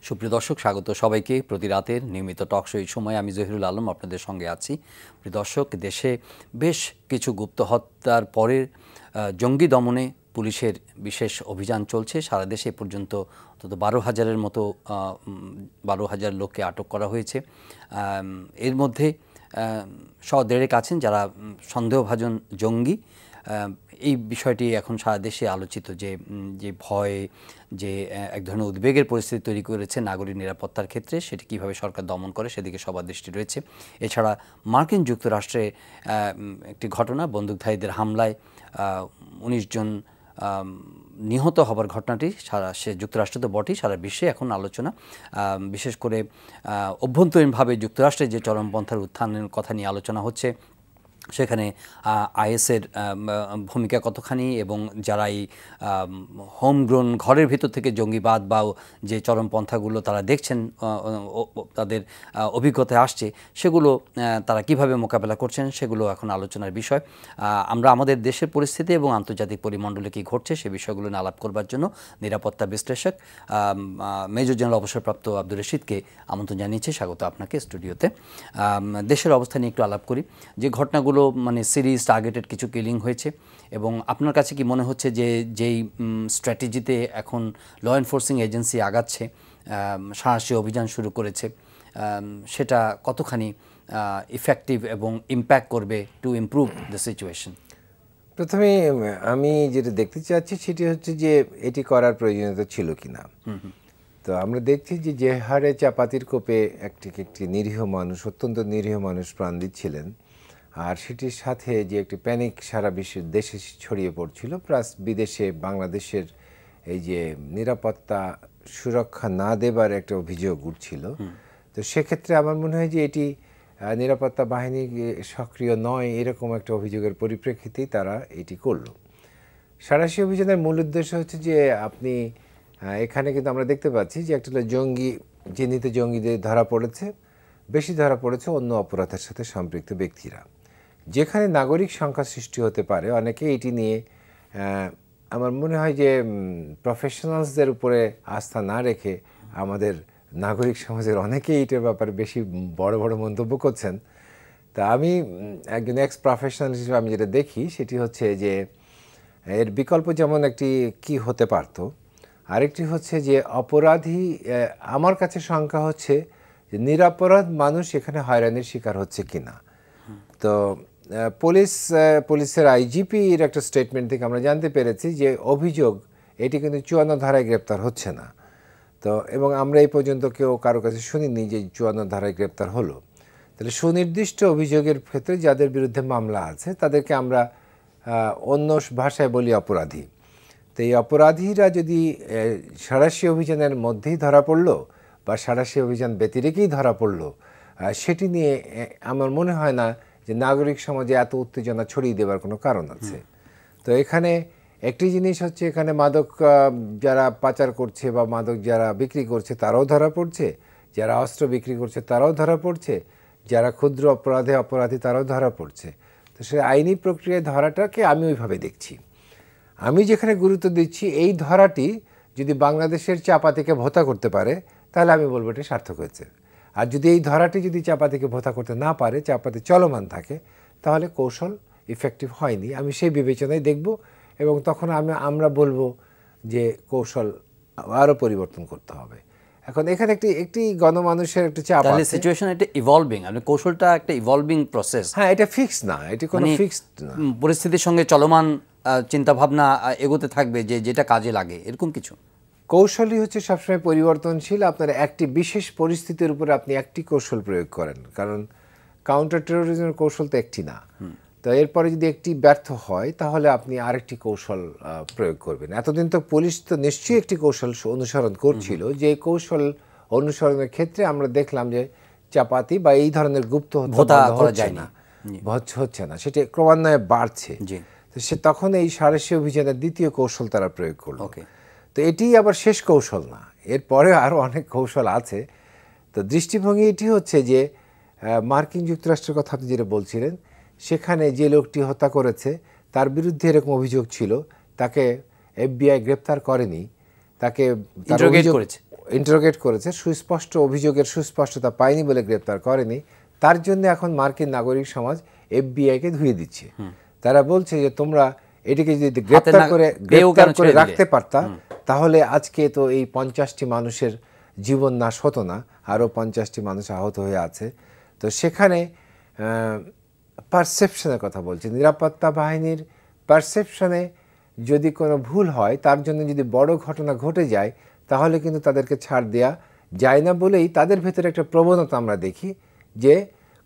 সুপ্রিয় দর্শক, স্বাগত সবাইকে প্রতি রাতের নিয়মিত টক শো। এই সময় আমি জহিরুল আলম আপনাদের সঙ্গে আছি। প্রিয় দর্শক, দেশে বেশ কিছু গুপ্ত হত্যার পরের জঙ্গি দমনে পুলিশের বিশেষ অভিযান চলছে। সারা দেশে এ পর্যন্ত অন্তত 12,000-এর মতো 12,000 লোককে আটক করা হয়েছে। এর মধ্যে দেড়েক আছেন যারা সন্দেহভাজন জঙ্গি। এই বিষয়টি এখন সারা দেশে আলোচিত, যে ভয়, যে এক ধরনের উদ্বেগের পরিস্থিতি তৈরি করেছে নাগরিক নিরাপত্তার ক্ষেত্রে, সেটি কীভাবে সরকার দমন করে সেদিকে সবার দৃষ্টি রয়েছে। এছাড়া মার্কিন যুক্তরাষ্ট্রে একটি ঘটনা, বন্দুকধারীদের হামলায় 19 জন নিহত হবার ঘটনাটি সে যুক্তরাষ্ট্র তো বটেই, সারা বিশ্বে এখন আলোচনা। বিশেষ করে অভ্যন্তরীণভাবে যুক্তরাষ্ট্রে যে চরমপন্থার উত্থানের কথা নিয়ে আলোচনা হচ্ছে, সেখানে আইএসের ভূমিকা কতখানি, এবং যারা এই হোমগ্রোন ঘরের ভিতর থেকে জঙ্গিবাদ বা যে চরমপন্থাগুলো তারা দেখছেন, তাদের অভিজ্ঞতায় আসছে, সেগুলো তারা কিভাবে মোকাবেলা করছেন, সেগুলো এখন আলোচনার বিষয়। আমরা আমাদের দেশের পরিস্থিতি এবং আন্তর্জাতিক পরিমণ্ডলে কী ঘটছে সে বিষয়গুলো নিয়ে আলাপ করবার জন্য নিরাপত্তা বিশ্লেষক মেজর জেনারেল অবসরপ্রাপ্ত আব্দুর রশিদকে আমন্ত্রণ জানিয়েছি। স্বাগত আপনাকে স্টুডিওতে। দেশের অবস্থা নিয়ে একটু আলাপ করি। যে ঘটনাগুলো মানে সিরিজ টার্গেটেড কিছু কিলিং হয়েছে, এবং আপনার কাছে কি মনে হচ্ছে যে যেই স্ট্র্যাটেজিতে এখন ল এনফোর্সিং এজেন্সি আগাচ্ছে, সাহসী অভিযান শুরু করেছে, সেটা কতখানি ইফেক্টিভ এবং ইম্প্যাক্ট করবে টু ইমপ্রুভ দ্য সিচুয়েশন? প্রথমে আমি যেটা দেখতে চাচ্ছি সেটি হচ্ছে যে এটি করার প্রয়োজনীয়তা ছিল কিনা। তো আমরা দেখছি যে হারে চাপাতির কোপে একটি নিরীহ মানুষ, অত্যন্ত নিরীহ মানুষ প্রাণ দিচ্ছিলেন, আর সেটির সাথে যে একটি প্যানিক সারা বিশ্বের দেশে ছড়িয়ে পড়ছিল, প্লাস বিদেশে বাংলাদেশের এই যে নিরাপত্তা সুরক্ষা না দেবার একটা অভিযোগ উঠছিল। তো সেক্ষেত্রে আমার মনে হয় যে এটি নিরাপত্তা বাহিনী সক্রিয় নয় এরকম একটা অভিযোগের পরিপ্রেক্ষিতেই তারা এটি করলো। সাঁড়াশি অভিযানের মূল উদ্দেশ্য হচ্ছে যে আপনি এখানে কিন্তু আমরা দেখতে পাচ্ছি যে একটা জঙ্গি, চিহ্নিত জঙ্গিদের ধরা পড়েছে, বেশি ধরা পড়েছে অন্য অপরাধের সাথে সম্পৃক্ত ব্যক্তিরা। যেখানে নাগরিক সংখ্যা সৃষ্টি হতে পারে, অনেকে এটি নিয়ে আমার মনে হয় যে প্রফেশনালসদের উপরে আস্থা না রেখে আমাদের নাগরিক সমাজের অনেকেই এটার ব্যাপারে বেশি বড় বড় মন্তব্য করছেন। তা আমি একজন এক্স প্রফেশনাল হিসেবে আমি যেটা দেখি সেটি হচ্ছে যে এর বিকল্প যেমন একটি কি হতে পারত, আরেকটি হচ্ছে যে অপরাধী, আমার কাছে শঙ্কা হচ্ছে যে নিরপরাধ মানুষ এখানে হয়রানির শিকার হচ্ছে কিনা। তো পুলিশের আইজিপির একটা স্টেটমেন্ট থেকে আমরা জানতে পেরেছি যে অভিযোগ এটি কিন্তু 54 ধারায় গ্রেপ্তার হচ্ছে না। তো এবং আমরা এই পর্যন্ত কারো কাছে শুনিনি যে 54 ধারায় গ্রেপ্তার হলো। তাহলে সুনির্দিষ্ট অভিযোগের ক্ষেত্রে যাদের বিরুদ্ধে মামলা আছে তাদেরকে আমরা অন্য ভাষায় বলি অপরাধী। তো এই অপরাধীরা যদি সাঁড়াশি অভিযানের মধ্যেই ধরা পড়লো বা সাঁড়াশি অভিযান ব্যতিরেকেই ধরা পড়লো, সেটি নিয়ে আমার মনে হয় না যে নাগরিক সমাজে এত উত্তেজনা ছড়িয়ে দেওয়ার কোনো কারণ আছে। তো এখানে একটি জিনিস হচ্ছে, এখানে মাদক যারা পাচার করছে বা মাদক যারা বিক্রি করছে তারাও ধরা পড়ছে, যারা অস্ত্র বিক্রি করছে তারাও ধরা পড়ছে, যারা ক্ষুদ্র অপরাধী তারাও ধরা পড়ছে। তো সে আইনি প্রক্রিয়ায় ধরাটাকে আমি ওইভাবে দেখছি। আমি যেখানে গুরুত্ব দিচ্ছি, এই ধরাটি যদি বাংলাদেশের চাপাতিকে ভোতা করতে পারে তাহলে আমি বলবো এটা সার্থক হয়েছে। আর যদি এই ধরাটি যদি চাপাতিকে ভোতা করতে না পারে, চাপাতি চলমান থাকে, তাহলে কৌশল ইফেক্টিভ হয়নি। আমি সেই বিবেচনায় দেখব, এবং তখন আমরা বলবো যে কৌশল আরও পরিবর্তন করতে হবে। এখন এখানে একটি গণমানুষের একটা চাপ আছে, সিচুয়েশন এটা ইভলভিং, মানে কৌশলটা একটা ইভলভিং প্রসেস। হ্যাঁ, এটা ফিক্সড না, এটি কোনো ফিক্সড না, পরিস্থিতির সঙ্গে চলমান চিন্তাভাবনা এগোতে থাকবে, যেটা কাজে লাগে এরকম কিছু। কৌশলই হচ্ছে সবসময় পরিবর্তনশীল। আপনার একটি বিশেষ পরিস্থিতির উপরে আপনি একটি কৌশল প্রয়োগ করেন, কারণ কাউন্টার টেরোরিজমের কৌশল তো একটি না। তো এরপরে যদি একটি ব্যর্থ হয় তাহলে আপনি আরেকটি কৌশল প্রয়োগ করবেন। এতদিন তো পুলিশ তো নিশ্চয়ই একটি কৌশল অনুসরণ করছিল, যে কৌশল অনুসরণের ক্ষেত্রে আমরা দেখলাম যে চাপাতি বা এই ধরনের গুপ্ত হত্যা হচ্ছে না, সেটি ক্রমান্বয়ে বাড়ছে। তো তখন এই সাঁড়াশি অভিযানের দ্বিতীয় কৌশল তারা প্রয়োগ করলো। তো এটি আবার শেষ কৌশল না, এরপরে আরও অনেক কৌশল আছে। তো দৃষ্টিভঙ্গি এটি হচ্ছে যে মার্কিন যুক্তরাষ্ট্রের কথা আপনি যেটা বলছিলেন, সেখানে যে লোকটি হত্যা করেছে তার বিরুদ্ধে এরকম অভিযোগ ছিল, তাকে FBI গ্রেপ্তার করেনি, তাকে ইন্টারোগেট করেছে, সুস্পষ্ট অভিযোগের সুস্পষ্টতা পায়নি বলে গ্রেপ্তার করেনি, তার জন্য এখন মার্কিন নাগরিক সমাজ এফবিআইকে ধুয়ে দিচ্ছে। তারা বলছে যে তোমরা এটিকে যদি গ্রেপ্তার করে রাখতে পারতা তাহলে আজকে তো এই 50টি মানুষের জীবন নাশ হতো না, আরও 50টি মানুষ আহত হয়ে আছে। তো সেখানে পারসেপশনের কথা বলছি, নিরাপত্তা বাহিনীর পারসেপশনে যদি কোনো ভুল হয়, তার জন্য যদি বড় ঘটনা ঘটে যায় তাহলে কিন্তু তাদেরকে ছাড় দেওয়া যায় না বলেই তাদের ভেতরে একটা প্রবণতা আমরা দেখি যে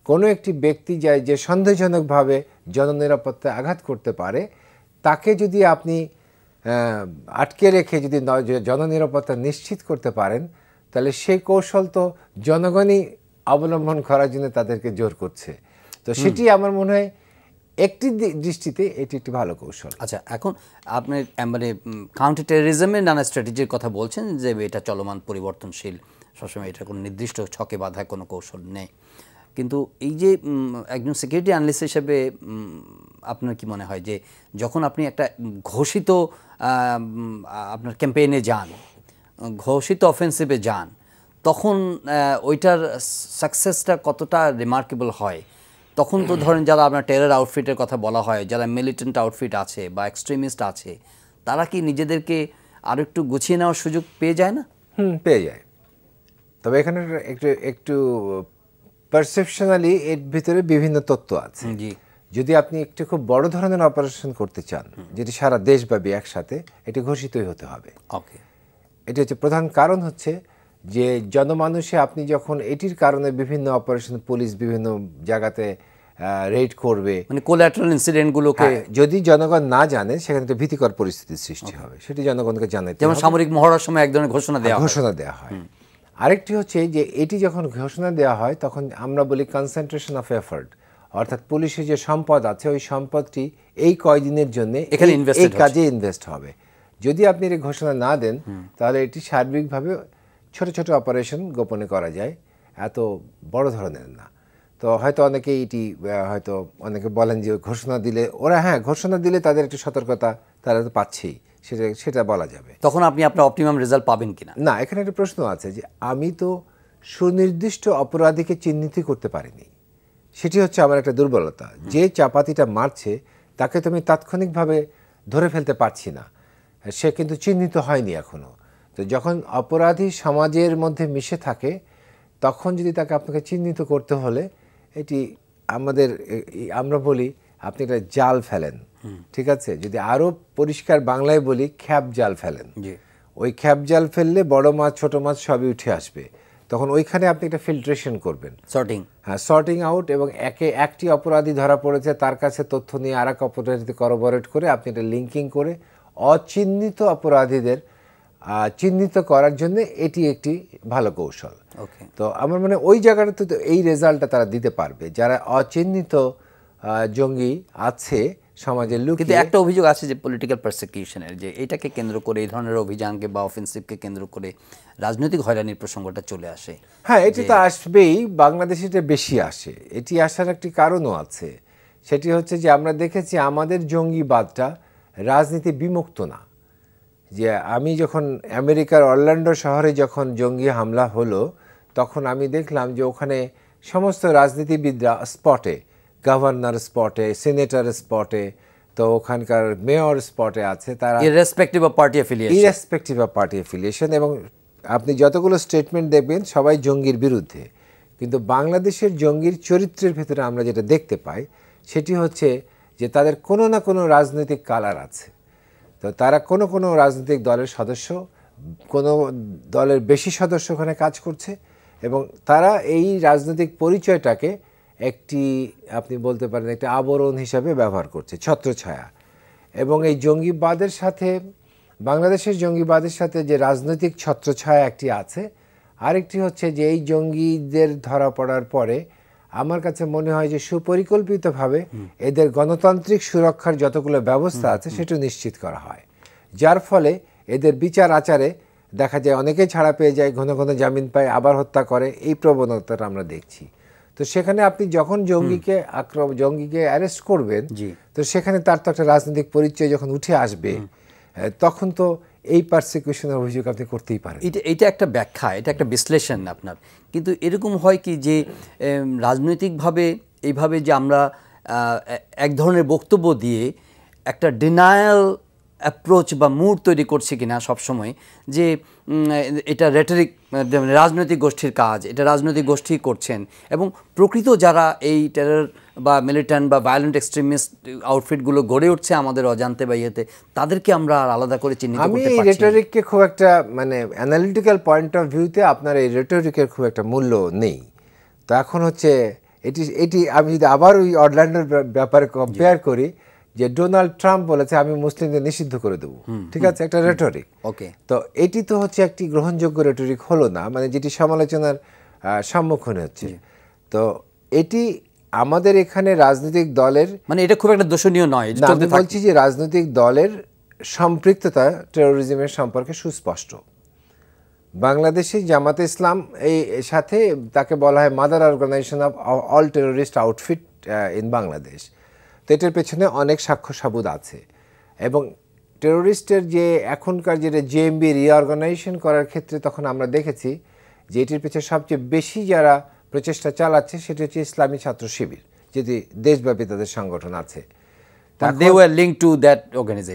কোনো একটি ব্যক্তি যায় যে সন্দেহজনকভাবে জননিরাপত্তায় আঘাত করতে পারে, তাকে যদি আপনি আটকে রেখে যদি জননিরাপত্তা নিশ্চিত করতে পারেন তাহলে সেই কৌশল তো জনগণই অবলম্বন করার জন্য তাদেরকে জোর করছে। তো সেটি আমার মনে হয় একটি দৃষ্টিতে এটি একটি ভালো কৌশল। আচ্ছা, এখন আপনি মানে কাউন্টার টেররিজমের নানা স্ট্র্যাটেজির কথা বলছেন যে এটা চলমান, পরিবর্তনশীল, সবসময় এটা কোনো নির্দিষ্ট ছকে বাঁধা কোনো কৌশল নেই। কিন্তু এই যে একজন সিকিউরিটি অ্যানালিস্ট হিসেবে আপনার কি মনে হয় যে যখন আপনি একটা ঘোষিত আপনার ক্যাম্পেইনে যান, ঘোষিত অফেন্সিভে যান, তখন ওইটার সাকসেসটা কতটা রিমার্কেবল হয়? তখন তো ধরেন যারা আপনার টেরর আউটফিটের কথা বলা হয়, যারা মিলিটেন্ট আউটফিট আছে বা এক্সট্রিমিস্ট আছে, তারা কি নিজেদেরকে আরও একটু গুছিয়ে নেওয়ার সুযোগ পেয়ে যায় না? পেয়ে যায়। তবে এখানে একটু পারসেপশনালি এর ভিতরে বিভিন্ন তত্ত্ব আছে। যদি আপনি একটু খুব বড় ধরনের অপারেশন করতে চান, যেটি সারা দেশব্যাপী একসাথে, এটি ঘোষিতই হতে হবে। ওকে, এটি হচ্ছে প্রধান কারণ, হচ্ছে যে জনমানুষে আপনি যখন এটির কারণে বিভিন্ন অপারেশন, পুলিশ বিভিন্ন জায়গাতে রেড করবে, মানে কোল্যাটারাল ইনসিডেন্টগুলোকে যদি জনগণ না জানে সেখানে একটা ভীতিকর পরিস্থিতির সৃষ্টি হবে, সেটি জনগণকে জানাতে হবে। যেমন সামরিক মহড়ার সময় এক ধরনের ঘোষণা দেওয়া হয়। আরেকটি হচ্ছে যে এটি যখন ঘোষণা দেওয়া হয় তখন আমরা বলি কনসেন্ট্রেশন অফ এফোর্ট, অর্থাৎ পুলিশের যে সম্পদ আছে ওই সম্পদটি এই কয়দিনের জন্য এই কাজে ইনভেস্ট হবে। যদি আপনি এর ঘোষণা না দেন তাহলে এটি সার্বিকভাবে ছোট ছোট অপারেশন গোপনে করা যায়, এত বড় ধরনের না। তো হয়তো অনেকেই এটি হয়তো অনেকে বলেন যে ঘোষণা দিলে ওরা, ঘোষণা দিলে তাদের একটু সতর্কতা তারা তো পাচ্ছেই, সেটা বলা যাবে। তখন আপনি আপনার অপটিমাম রেজাল্ট পাবেন কিনা? না, এখানে একটা প্রশ্ন আছে যে আমি তো সুনির্দিষ্ট অপরাধীকে চিহ্নিত করতে পারিনি, সেটি হচ্ছে আমার একটা দুর্বলতা। যে চাপাতিটা মারছে তাকে তো আমি তাৎক্ষণিকভাবে ধরে ফেলতে পারছি না, সে কিন্তু চিহ্নিত হয়নি এখনো। তো যখন অপরাধী সমাজের মধ্যে মিশে থাকে তখন যদি তাকে আপনাকে চিহ্নিত করতে হলে এটি আমরা বলি আপনি একটা জাল ফেলেন, ঠিক আছে? যদি আরো পরিষ্কার বাংলায় বলি, খ্যাপ জাল ফেলেন। ওই খ্যাপ জাল ফেললে বড় মাছ ছোট মাছ সবই উঠে আসবে। তখন ওইখানে আপনি একটা ফিল্ট্রেশন করবেন, সর্টিং আউট, এবং একটি অপরাধী ধরা পড়েছে তার কাছে তথ্য নিয়ে আর এক অপরাধীতে করবোরেট করে আপনি এটা লিঙ্কিং করে অচিহ্নিত অপরাধীদের চিহ্নিত করার জন্য এটি একটি ভালো কৌশল। তো আমার মনে ওই জায়গাটাতে তো এই রেজাল্টটা তারা দিতে পারবে যারা অচিহ্নিত জঙ্গি আছে সমাজের লোক। কিন্তু একটা অভিযোগ আছে যে পলিটিক্যাল পারসিকিউশনের, যে এটাকে কেন্দ্র করে এই ধরনের অভিযানকে বা অফেন্সিভকে কেন্দ্র করে রাজনৈতিক হয়রানির প্রসঙ্গটা চলে আসে। এটি তো আসবেই, বাংলাদেশে এটা বেশি আসে। এটি আসার একটি কারণও আছে, সেটি হচ্ছে যে আমরা দেখেছি আমাদের জঙ্গিবাদটা রাজনীতি বিমুক্ত না। যে আমি যখন আমেরিকার অরল্যান্ডো শহরে যখন জঙ্গি হামলা হলো তখন আমি দেখলাম যে ওখানে সমস্ত রাজনীতিবিদরা স্পটে, গভর্নর স্পটে, সিনেটর স্পটে, তো ওখানকার মেয়র স্পটে আছে, তারা ইররেসপেক্টিভ অফ পার্টি অ্যাফিলিয়েশন, এবং আপনি যতগুলো স্টেটমেন্ট দেখবেন সবাই জঙ্গির বিরুদ্ধে। কিন্তু বাংলাদেশের জঙ্গির চরিত্রের ভেতরে আমরা যেটা দেখতে পাই সেটি হচ্ছে যে তাদের কোনো না কোনো রাজনৈতিক কালার আছে। তো তারা কোনো কোনো রাজনৈতিক দলের সদস্য, কোনো দলের বেশি সদস্য ওখানে কাজ করছে, এবং তারা এই রাজনৈতিক পরিচয়টাকে একটি আপনি বলতে পারেন একটা আবরণ হিসাবে ব্যবহার করছে, ছত্রছায়া। এবং এই জঙ্গিবাদের সাথে, বাংলাদেশের জঙ্গিবাদের সাথে যে রাজনৈতিক ছত্রছায়া একটি আছে, আরেকটি হচ্ছে যে এই জঙ্গিদের ধরা পড়ার পরে আমার কাছে মনে হয় যে সুপরিকল্পিতভাবে এদের গণতান্ত্রিক সুরক্ষার যতগুলো ব্যবস্থা আছে সেটা নিশ্চিত করা হয়, যার ফলে এদের বিচার আচারে দেখা যায় অনেকেই ছাড়া পেয়ে যায়, ঘন ঘন জামিন পায়, আবার হত্যা করে, এই প্রবণতাটা আমরা দেখছি। তো সেখানে আপনি যখন জঙ্গিকে অ্যারেস্ট করবেন তো সেখানে তার তো একটা রাজনৈতিক পরিচয় যখন উঠে আসবে, তখন তো এই পারসিকিউশনের অভিযোগ আপনি করতেই পারেন। এটা একটা ব্যাখ্যা, এটা একটা বিশ্লেষণ আপনার, কিন্তু এরকম হয় কি যে রাজনৈতিকভাবে এইভাবে যে আমরা এক ধরনের বক্তব্য দিয়ে একটা ডিনায়াল অ্যাপ্রোচ বা মুড তৈরি করছি কিনা সবসময়, যে এটা রেটরিক, রাজনৈতিক গোষ্ঠীর কাজ, এটা রাজনৈতিক গোষ্ঠী করছেন, এবং প্রকৃত যারা এই টেরর বা মিলিট্যান্ট বা ভায়োলেন্ট এক্সট্রিমিস্ট আউটফিটগুলো গড়ে উঠছে আমাদের অজান্তে বা ইয়েতে, তাদেরকে আমরা আর আলাদা করে চিহ্নিত করতে পারছি না। আমি রেটরিককে খুব একটা মানে অ্যানালিটিক্যাল পয়েন্ট অফ ভিউতে আপনার এই রেটরিকের খুব একটা মূল্য নেই। তো এখন হচ্ছে এটি আমি যদি আবার ওই অরল্যান্ডোর ব্যাপারে কম্পেয়ার করি, যে ডোনাল্ড ট্রাম্প বলেছে আমি মুসলিমদের নিষিদ্ধ করে দেবো, ঠিক আছে, একটা রেটরিক। ওকে, তো এটি তো হচ্ছে একটি গ্রহণযোগ্য রেটরিক হলো না, মানে যেটি সমালোচনার সম্মুখীন হচ্ছে। তো এটি আমাদের এখানে রাজনৈতিক দলের, মানে এটা খুব একটা দোষণীয় নয়। আমি বলছি যে রাজনৈতিক দলের সম্পৃক্ততা টেরোরিজমের সম্পর্কে সুস্পষ্ট। বাংলাদেশে জামাতে ইসলাম এই সাথে তাকে বলা হয় mother organization of all terrorist outfit in Bangladesh. তো এটার পেছনে অনেক সাক্ষ্য সাবুত আছে, এবং টেরোরিস্টের যে এখনকার যেটা জেএমবি রিঅর্গানাইজেশন করার ক্ষেত্রে তখন আমরা দেখেছি যে এটির পেছনে সবচেয়ে বেশি যারা প্রচেষ্টা চালাচ্ছে সেটি হচ্ছে ইসলামী ছাত্র শিবির, যদি দেশব্যাপী তাদের সংগঠন আছে।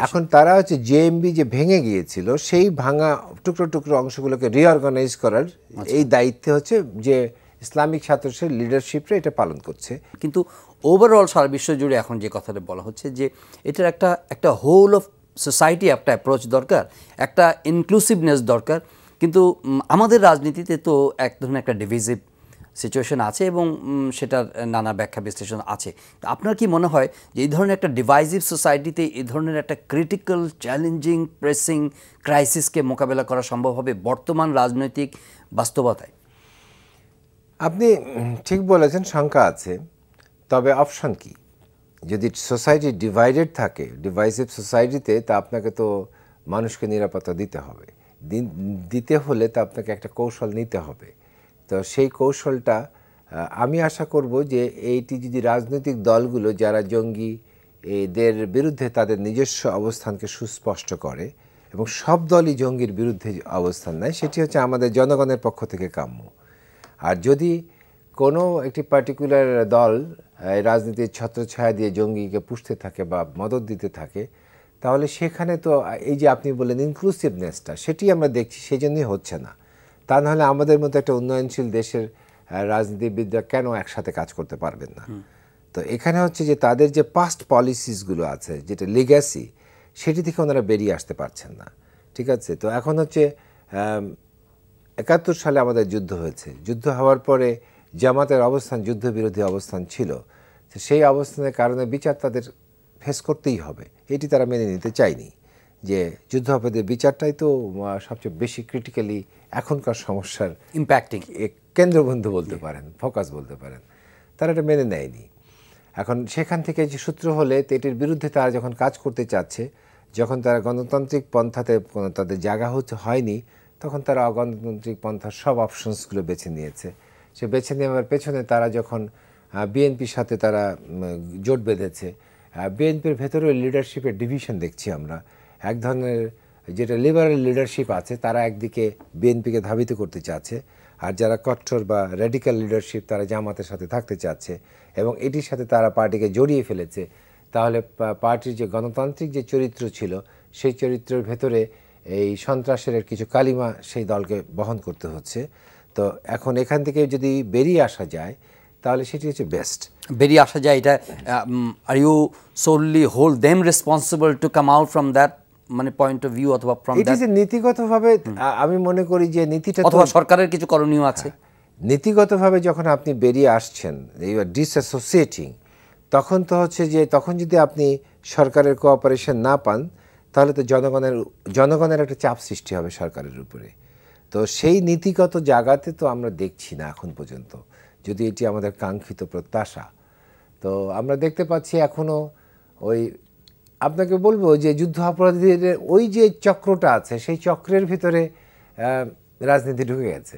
এখন তারা হচ্ছে জেএমবি যে ভেঙে গিয়েছিল সেই ভাঙা টুকরো টুকরো অংশগুলোকে রিঅর্গানাইজ করার এই দায়িত্বে হচ্ছে যে ইসলামিক ছাত্র শিবির লিডারশিপরা এটা পালন করছে। কিন্তু ওভারঅল সারা বিশ্ব জুড়ে এখন যে কথাটা বলা হচ্ছে যে এটার একটা হোল অফ সোসাইটি একটা অ্যাপ্রোচ দরকার, একটা ইনক্লুসিভনেস দরকার। কিন্তু আমাদের রাজনীতিতে তো এক ধরনের একটা ডিভিজিভ সিচুয়েশন আছে, এবং সেটার নানা ব্যাখ্যা বিশ্লেষণ আছে। আপনার কি মনে হয় যে এই ধরনের একটা ডিভাইজিভ সোসাইটিতে এই ধরনের একটা ক্রিটিক্যাল, চ্যালেঞ্জিং, প্রেসিং ক্রাইসিসকে মোকাবেলা করা সম্ভব হবে বর্তমান রাজনৈতিক বাস্তবতায়? আপনি ঠিক বলেছেন, শঙ্কা আছে। তবে অপশন কি? যদি সোসাইটি ডিভাইডেড থাকে, ডিভাইসিভ সোসাইটিতে, তা আপনাকে তো মানুষকে নিরাপত্তা দিতে হবে। দিতে হলে তা আপনাকে একটা কৌশল নিতে হবে। তো সেই কৌশলটা আমি আশা করব যে এইটি যদি রাজনৈতিক দলগুলো যারা জঙ্গি এদের বিরুদ্ধে তাদের নিজস্ব অবস্থানকে সুস্পষ্ট করে, এবং সব দলই জঙ্গির বিরুদ্ধে অবস্থান নেয়, সেটি হচ্ছে আমাদের জনগণের পক্ষ থেকে কাম্য। আর যদি কোনো একটি পার্টিকুলার দল রাজনীতির ছত্রছায়া দিয়ে জঙ্গিকে পুষতে থাকে বা মদত দিতে থাকে, তাহলে সেখানে তো এই যে আপনি বললেন ইনক্লুসিভনেসটা, সেটি আমরা দেখছি, সেজন্যই হচ্ছে না। তা নাহলে আমাদের মতো একটা উন্নয়নশীল দেশের রাজনীতিবিদরা কেন একসাথে কাজ করতে পারবেন না? তো এখানে হচ্ছে যে তাদের যে পাস্ট পলিসিসগুলো আছে, যেটা লিগ্যাসি, সেটি থেকে ওনারা বেরিয়ে আসতে পারছেন না, ঠিক আছে। তো এখন হচ্ছে ৭১ সালে আমাদের যুদ্ধ হয়েছে। যুদ্ধ হওয়ার পরে জামাতের অবস্থান যুদ্ধবিরোধী অবস্থান ছিল। তো সেই অবস্থানের কারণে বিচার তাদের ফেস করতেই হবে, এটি তারা মেনে নিতে চায়নি। যে যুদ্ধাপরাধীদের বিচারটাই তো সবচেয়ে বেশি ক্রিটিক্যালি এখনকার সমস্যার ইম্প্যাক্টিং কেন্দ্রবিন্দু বলতে পারেন, ফোকাস বলতে পারেন। তারা এটা মেনে নেয়নি। এখন সেখান থেকে যে সূত্র হলে এটির বিরুদ্ধে তারা যখন কাজ করতে চাচ্ছে, যখন তারা গণতান্ত্রিক পন্থাতে তাদের জায়গা হয়নি, তখন তারা অগণতান্ত্রিক পন্থার সব অপশনসগুলো বেছে নিয়েছে। সে বেছে নেওয়ার পেছনে তারা যখন বিএনপির সাথে তারা জোট বেঁধেছে, বিএনপির ভেতরে লিডারশিপের ডিভিশন দেখছি আমরা। এক ধরনের যেটা লিবারেল লিডারশিপ আছে, তারা একদিকে বিএনপিকে ধাবিত করতে চাচ্ছে, আর যারা কট্টর বা র্যাডিক্যাল লিডারশিপ তারা জামাতের সাথে থাকতে চাচ্ছে, এবং এটির সাথে তারা পার্টিকে জড়িয়ে ফেলেছে। তাহলে পার্টির যে গণতান্ত্রিক যে চরিত্র ছিল, সেই চরিত্রের ভেতরে এই সন্ত্রাসের কিছু কালিমা সেই দলকে বহন করতে হচ্ছে। তো এখন এখান থেকে যদি বেরিয়ে আসা যায়, তাহলে সেটি হচ্ছে বেস্ট। বেরিয়ে আসা যায়, এটা are you solely hold them responsible to come out from that মানে পয়েন্ট অফ ভিউ, অথবা ফ্রম দ্যাট নীতিগতভাবে আমি মনে করি যে নীতিটা, অথবা সরকারের কিছু করণীয় আছে। নীতিগতভাবে যখন আপনি বেরিয়ে আসছেন, ইউ আর ডিসঅ্যাসোসিয়েটিং, তখন তো হচ্ছে যে তখন যদি আপনি সরকারের কোঅপারেশন না পান, তাহলে তো জনগণের একটা চাপ সৃষ্টি হবে সরকারের উপরে। তো সেই নীতিগত জায়গাতে তো আমরা দেখছি না এখন পর্যন্ত, যদি এটি আমাদের কাঙ্ক্ষিত প্রত্যাশা। তো আমরা দেখতে পাচ্ছি এখনও ওই, আপনাকে বলবো যে যুদ্ধ অপরাধীদের ওই যে চক্রটা আছে, সেই চক্রের ভিতরে রাজনীতি ঢুকে গেছে।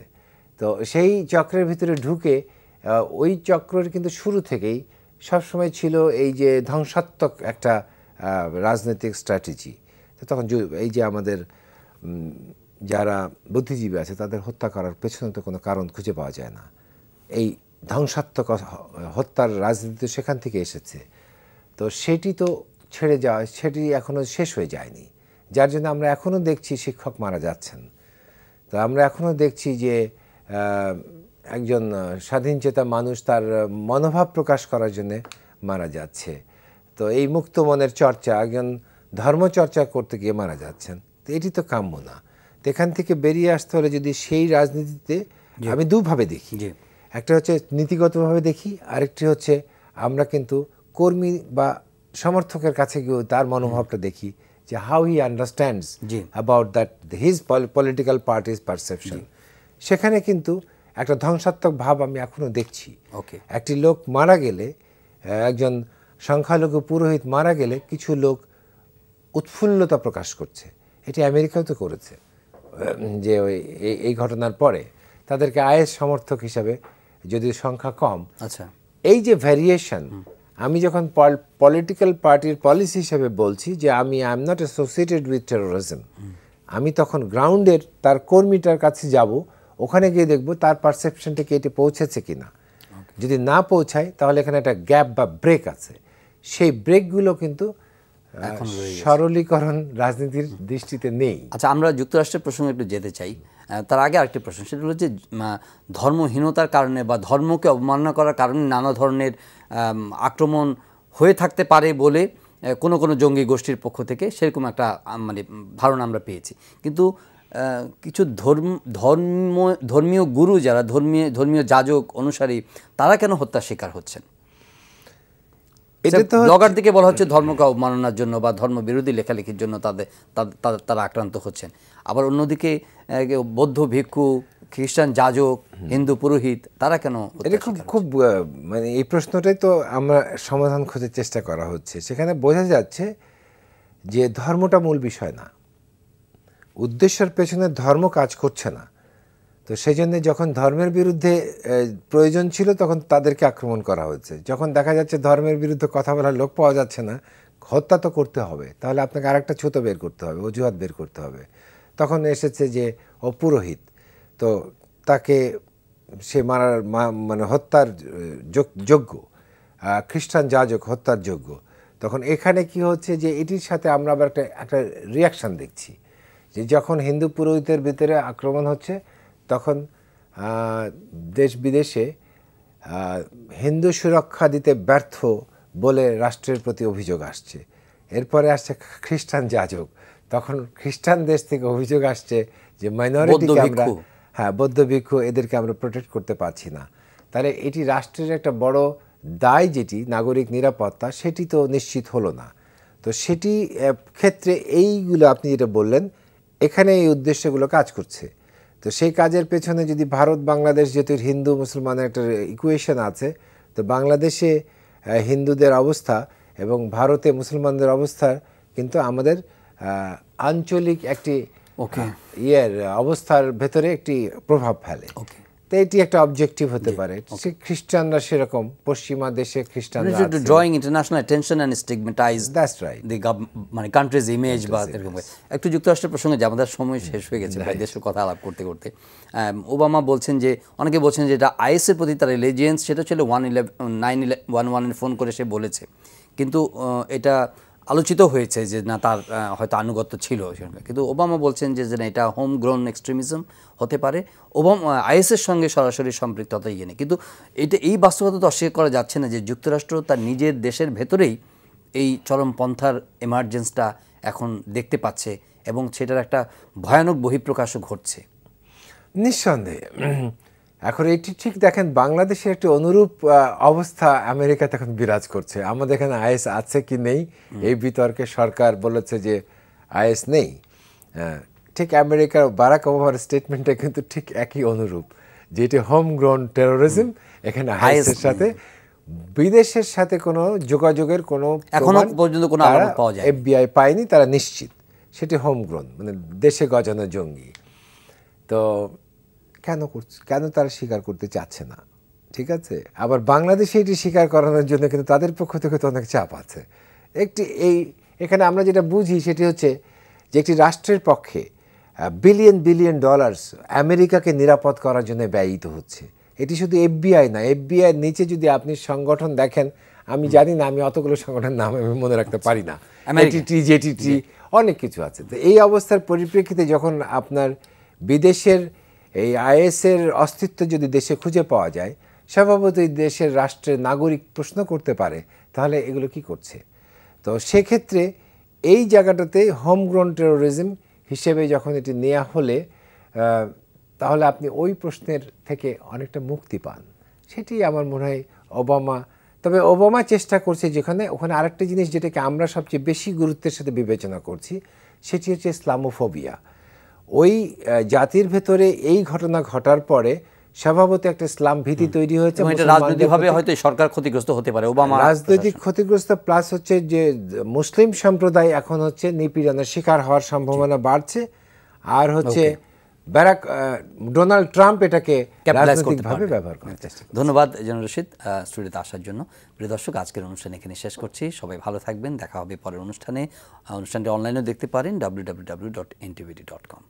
তো সেই চক্রের ভিতরে ঢুকে ওই চক্রের কিন্তু শুরু থেকেই সবসময় ছিল এই যে ধ্বংসাত্মক একটা রাজনৈতিক স্ট্র্যাটেজি। তো তখন এই যে আমাদের যারা বুদ্ধিজীবী আছে তাদের হত্যা করার পেছনে তো কোনো কারণ খুঁজে পাওয়া যায় না। এই ধ্বংসাত্মক হত্যার রাজনীতি সেখান থেকে এসেছে। তো সেটি তো ছেড়ে যাওয়া, সেটি এখনও শেষ হয়ে যায়নি, যার জন্য আমরা এখনও দেখছি শিক্ষক মারা যাচ্ছেন। তো আমরা এখনও দেখছি যে একজন স্বাধীনচেতা মানুষ তার মনোভাব প্রকাশ করার জন্য মারা যাচ্ছে। তো এই মুক্ত মনের চর্চা, একজন ধর্মচর্চা করতে গিয়ে মারা যাচ্ছেন। তো এটি তো কাম্য না। তো এখান থেকে বেরিয়ে আসতে হলে যদি সেই রাজনীতিতে আমি দুভাবে দেখি, একটা হচ্ছে নীতিগতভাবে দেখি, আরেকটি হচ্ছে আমরা কিন্তু কর্মী বা সমর্থকের কাছে গিয়েও তার মনোভাবটা দেখি যে how he understands about that his political parties perception. সেখানে কিন্তু একটা ধ্বংসাত্মক ভাব আমি এখনো দেখছি। একটি লোক মারা গেলে, একজন সংখ্যালঘু পুরোহিত মারা গেলে কিছু লোক উৎফুল্লতা প্রকাশ করছে। এটি আমেরিকাও তো করেছে, যে এই ঘটনার পরে তাদেরকে আইএস সমর্থক হিসাবে যদিও সংখ্যা কম। আচ্ছা, এই যে ভ্যারিয়েশন, আমি যখন পলিটিক্যাল পার্টির পলিসি হিসেবে বলছি যে আমি I am not associated with terrorism, আমি তখন গ্রাউন্ডের তার কর্মীটার কাছে যাব, ওখানে গিয়ে দেখব তার পারসেপশনটা কি এটি পৌঁছেছে কিনা। যদি না পৌঁছায় তাহলে এখানে একটা গ্যাপ বা ব্রেক আছে। সেই ব্রেকগুলো কিন্তু সরলীকরণ রাজনীতির দৃষ্টিতে নেই। আচ্ছা, আমরা যুক্তরাষ্ট্রের প্রসঙ্গে একটু যেতে চাই। তার আগে আরেকটি প্রশ্ন, সেটা হলো যে ধর্মহীনতার কারণে বা ধর্মকে অবমাননা করার কারণে নানা ধরনের আক্রমণ হয়ে থাকতে পারে বলে কোনো কোনো জঙ্গি গোষ্ঠীর পক্ষ থেকে সেরকম একটা মানে ধারণা আমরা পেয়েছি। কিন্তু কিছু ধর্মীয় গুরু যারা ধর্মীয় যাজক অনুসারী, তারা কেন হত্যার শিকার হচ্ছেন? ব্লগার দিকে বলা হচ্ছে ধর্মকে অবমাননার জন্য বা ধর্ম বিরোধী লেখালেখির জন্য তারা আক্রান্ত হচ্ছেন। আবার অন্যদিকে বৌদ্ধ ভিক্ষু, খ্রিস্টান যাজক, হিন্দু পুরোহিত, তারা কেন? এটা খুব মানে এই প্রশ্নটাই তো আমরা সমাধান খোঁজার চেষ্টা করা হচ্ছে। সেখানে বোঝা যাচ্ছে যে ধর্মটা মূল বিষয় না, উদ্দেশ্যের পেছনে ধর্ম কাজ করছে না। তো সেই জন্য যখন ধর্মের বিরুদ্ধে প্রয়োজন ছিল তখন তাদেরকে আক্রমণ করা হচ্ছে। যখন দেখা যাচ্ছে ধর্মের বিরুদ্ধে কথা বলার লোক পাওয়া যাচ্ছে না, হত্যা তো করতে হবে, তাহলে আপনাকে আরেকটা ছুতো বের করতে হবে, অজুহাত বের করতে হবে। তখন এসেছে যে ও পুরোহিত, তো তাকে সে মারার মানে হত্যার যোগ্য, খ্রিস্টান যাজক হত্যার যোগ্য। তখন এখানে কি হচ্ছে যে এটির সাথে আমরা আবার একটা রিয়াকশান দেখছি যে যখন হিন্দু পুরোহিতের ভিতরে আক্রমণ হচ্ছে তখন দেশ বিদেশে হিন্দু সুরক্ষা দিতে ব্যর্থ বলে রাষ্ট্রের প্রতি অভিযোগ আসছে। এরপরে আসছে খ্রিস্টান যাজক, তখন খ্রিস্টান দেশ থেকে অভিযোগ আসছে যে মাইনরিটিকে আমরা, বৌদ্ধ ভিক্ষু, এদেরকে আমরা প্রোটেক্ট করতে পারছি না। তাহলে এটি রাষ্ট্রের একটা বড় দায়, যেটি নাগরিক নিরাপত্তা, সেটি তো নিশ্চিত হলো না। তো সেটি ক্ষেত্রে এইগুলো আপনি যেটা বললেন, এখানে এই উদ্দেশ্যগুলো কাজ করছে। তো সেই কাজের পেছনে যদি ভারত বাংলাদেশ, যেহেতু হিন্দু মুসলমানের একটা ইকুয়েশন আছে, তো বাংলাদেশে হিন্দুদের অবস্থা এবং ভারতে মুসলমানদের অবস্থা কিন্তু আমাদের আঞ্চলিক একটি অবস্থার ভেতরে একটি প্রভাব ফেলে। তো এটি একটা অবজেক্টিভ হতে পারে। খ্রিস্টানরা সেরকম, পশ্চিমা দেশে খ্রিস্টানরা drawing international attention and stigmatize the মানে কান্ট্রিজ ইমেজ বা এরকম। একটু যুক্তরাষ্ট্রের প্রসঙ্গে যে আমাদের সময় শেষ হয়ে গেছে ভাই, দেশের কথা আলাপ করতে করতে, ওবামা বলছেন যে, অনেকে বলছেন যে এটা আইএসের প্রতি তার এলিজিয়েন্স, সেটা ছিল 9/11 ফোন করে সে বলেছে। কিন্তু এটা আলোচিত হয়েছে যে না, তার হয়তো আনুগত্য ছিল। কিন্তু ওবামা বলছেন যে না, এটা হোম গ্রোন এক্সট্রিমিজম হতে পারে, ওবামা আইএসের সঙ্গে সরাসরি সম্পৃক্ততা নেই। কিন্তু এই বাস্তবতা তো অস্বীকার করা যাচ্ছে না যে যুক্তরাষ্ট্র তার নিজের দেশের ভেতরেই এই চরমপন্থার এমার্জেন্সটা এখন দেখতে পাচ্ছে এবং সেটার একটা ভয়ানক বহিঃপ্রকাশও ঘটছে। নিঃসন্দেহে। এখন এটি ঠিক দেখেন, বাংলাদেশের একটি অনুরূপ অবস্থা আমেরিকাতে এখন বিরাজ করছে। আমাদের এখানে আইএস আছে কি নেই এই বিতর্কে সরকার বলেছে যে আইএস নেই। ঠিক আমেরিকার বারাক ওবামার স্টেটমেন্টটা কিন্তু ঠিক একই অনুরূপ, যেটি হোম গ্রোন টেরোরিজম। এখানে আইএসের সাথে বিদেশের সাথে কোনো যোগাযোগের কোনো এখনো পর্যন্ত কোনো আলামত পাওয়া যায় এফবিআই পায়নি, তারা নিশ্চিত সেটি হোম গ্রোন, মানে দেশে গজানো জঙ্গি। তো কেন তারা স্বীকার করতে চাচ্ছে না? ঠিক আছে, আবার বাংলাদেশে এটি স্বীকার করানোর জন্য কিন্তু তাদের পক্ষ থেকে তো অনেক চাপ আছে। এখানে আমরা যেটা বুঝি সেটি হচ্ছে যে একটি রাষ্ট্রের পক্ষে বিলিয়ন বিলিয়ন ডলার্স আমেরিকাকে নিরাপদ করার জন্য ব্যয়িত হচ্ছে। এটি শুধু এফবিআই না, এফবিআই নিচে যদি আপনি সংগঠন দেখেন, আমি জানি না, আমি অতগুলো সংগঠনের নাম আমি মনে রাখতে পারি না, এটিটি জেটিটি অনেক কিছু আছে। তো এই অবস্থার পরিপ্রেক্ষিতে যখন আপনার বিদেশের এই আইএসের অস্তিত্ব যদি দেশে খুঁজে পাওয়া যায়, স্বভাবতই দেশের রাষ্ট্রের নাগরিক প্রশ্ন করতে পারে তাহলে এগুলো কি করছে। তো সেক্ষেত্রে এই জায়গাটাতে হোমগ্রোন টেরোরিজম হিসেবে যখন এটি নেওয়া হলে তাহলে আপনি ওই প্রশ্নের থেকে অনেকটা মুক্তি পান। সেটি আমার মনে হয় তবে ওবামা চেষ্টা করছে যেখানে ওখানে আরেকটা জিনিস যেটাকে আমরা সবচেয়ে বেশি গুরুত্বের সাথে বিবেচনা করছি, সেটি হচ্ছে ইসলামোফোবিয়া। ওই জাতির ভেতরে এই ঘটনা ঘটার পরে স্বভাবত একটা ইসলাম ভীতি তৈরি হয়েছে। রাজনৈতিকভাবে হয়তো সরকার ক্ষতিগ্রস্ত হতে পারে, ওবামা রাজনৈতিক ক্ষতিগ্রস্ত, প্লাস হচ্ছে যে মুসলিম সম্প্রদায় এখন হচ্ছে নিপীড়নের শিকার হওয়ার সম্ভাবনা বাড়ছে। আর হচ্ছে ডোনাল্ড ট্রাম্প এটাকে রাজনৈতিকভাবে ব্যবহার করার চেষ্টা করছে। ধন্যবাদ জেনারেল রশিদ স্টুডিওতে আসার জন্য। প্রিয় দর্শক, আজকের অনুষ্ঠান এখানে শেষ করছি। সবাই ভালো থাকবেন, দেখা হবে পরের অনুষ্ঠানে। অনুষ্ঠানটি অনলাইনেও দেখতে পারেন www.ntvd.com।